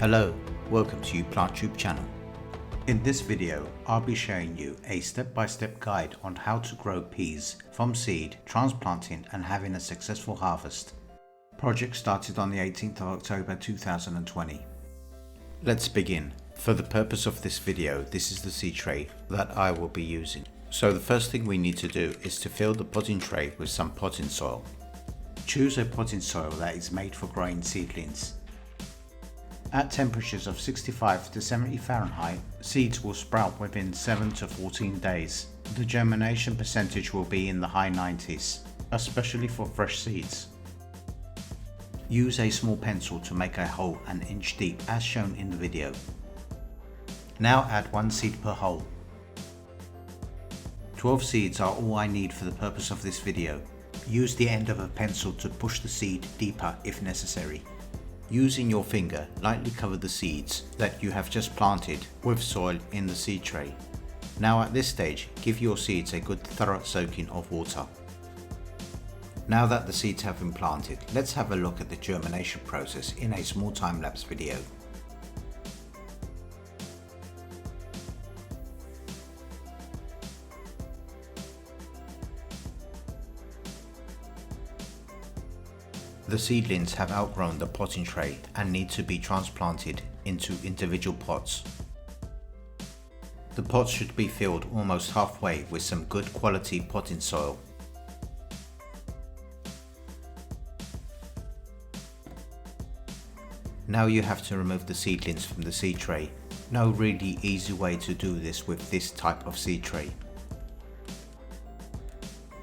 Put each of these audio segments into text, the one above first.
Hello, welcome to PlantTube channel. In this video, I'll be showing you a step-by-step guide on how to grow peas from seed, transplanting and having a successful harvest. Project started on the 18th of October 2020. Let's begin. For the purpose of this video, this is the seed tray that I will be using. So the first thing we need to do is to fill the potting tray with some potting soil. Choose a potting soil that is made for growing seedlings. At temperatures of 65 to 70 Fahrenheit, seeds will sprout within 7 to 14 days. The germination percentage will be in the high 90s, especially for fresh seeds. Use a small pencil to make a hole an inch deep as shown in the video. Now add 1 seed per hole. 12 seeds are all I need for the purpose of this video. Use the end of a pencil to push the seed deeper if necessary. Using your finger, lightly cover the seeds that you have just planted with soil in the seed tray. Now at this stage, give your seeds a good thorough soaking of water. Now that the seeds have been planted, let's have a look at the germination process in a small time-lapse video. The seedlings have outgrown the potting tray and need to be transplanted into individual pots. The pots should be filled almost halfway with some good quality potting soil. Now you have to remove the seedlings from the seed tray. No really easy way to do this with this type of seed tray.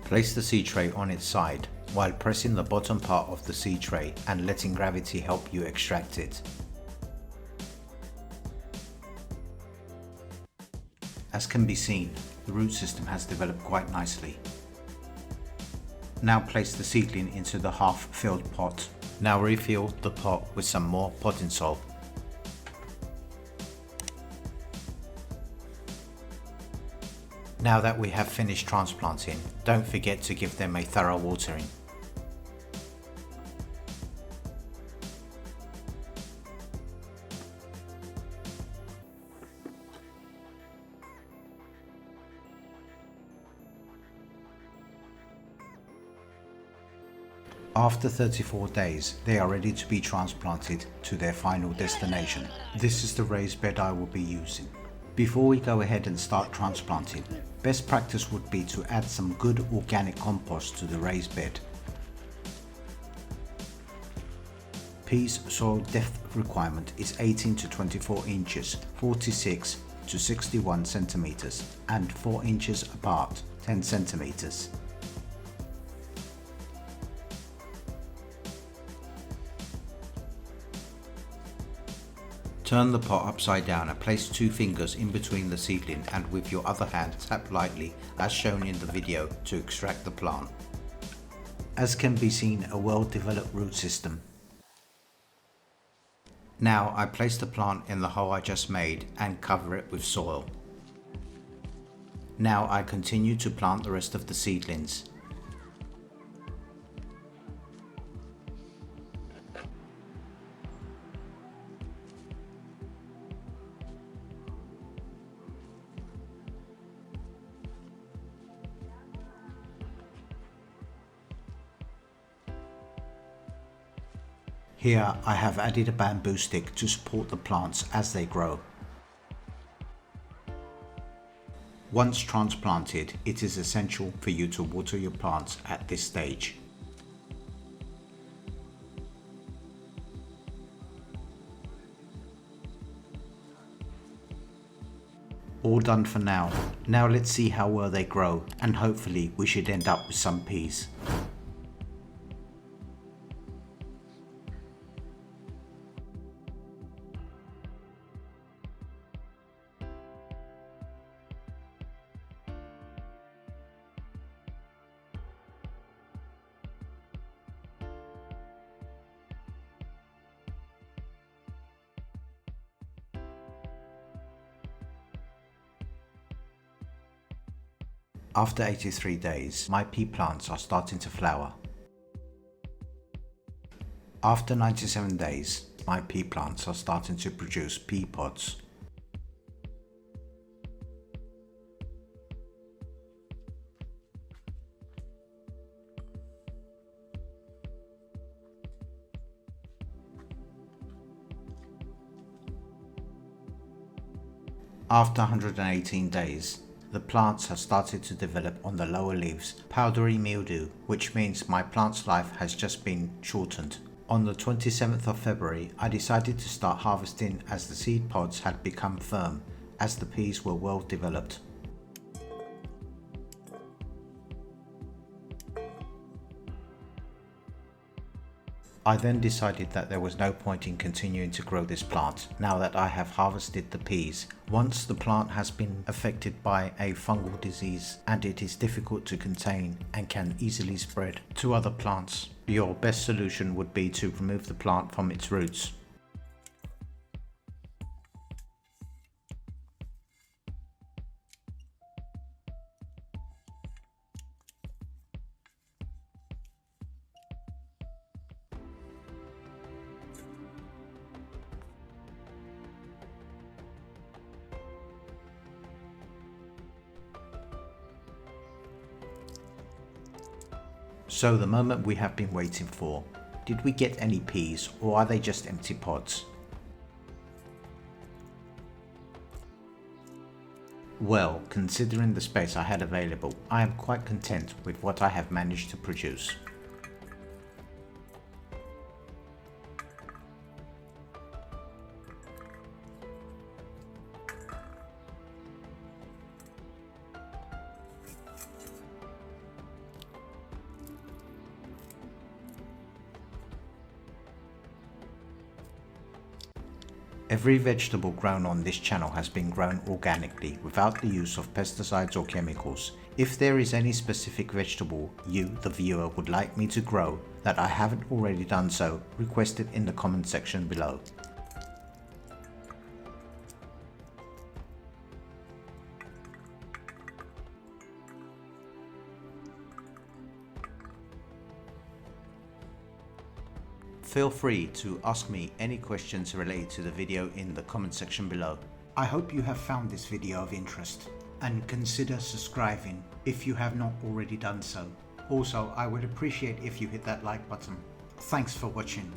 Place the seed tray on its side while pressing the bottom part of the seed tray and letting gravity help you extract it. As can be seen, the root system has developed quite nicely. Now place the seedling into the half-filled pot. Now refill the pot with some more potting soil. Now that we have finished transplanting, don't forget to give them a thorough watering. After 34 days, they are ready to be transplanted to their final destination. This is the raised bed I will be using. Before we go ahead and start transplanting, best practice would be to add some good organic compost to the raised bed. Peas soil depth requirement is 18 to 24 inches, 46 to 61 centimeters, and 4 inches apart, 10 centimeters. Turn the pot upside down and place 2 fingers in between the seedling and with your other hand tap lightly as shown in the video to extract the plant. As can be seen, a well-developed root system. Now I place the plant in the hole I just made and cover it with soil. Now I continue to plant the rest of the seedlings. Here I have added a bamboo stick to support the plants as they grow. Once transplanted, it is essential for you to water your plants at this stage. All done for now. Now let's see how well they grow, and hopefully we should end up with some peas. After 83 days, my pea plants are starting to flower. After 97 days, yes, my pea plants are starting to produce pea pods. After 118 days, the plants have started to develop on the lower leaves powdery mildew, which means my plant's life has just been shortened. On the 27th of February, I decided to start harvesting as the seed pods had become firm, as the peas were well developed. I then decided that there was no point in continuing to grow this plant now that I have harvested the peas. Once the plant has been affected by a fungal disease and it is difficult to contain and can easily spread to other plants, your best solution would be to remove the plant from its roots. So the moment we have been waiting for. Did we get any peas, or are they just empty pods? Well, considering the space I had available, I am quite content with what I have managed to produce. Every vegetable grown on this channel has been grown organically without the use of pesticides or chemicals. If there is any specific vegetable you, the viewer, would like me to grow that I haven't already done so, request it in the comment section below. Feel free to ask me any questions related to the video in the comment section below. I hope you have found this video of interest and consider subscribing if you have not already done so. Also, I would appreciate if you hit that like button. Thanks for watching.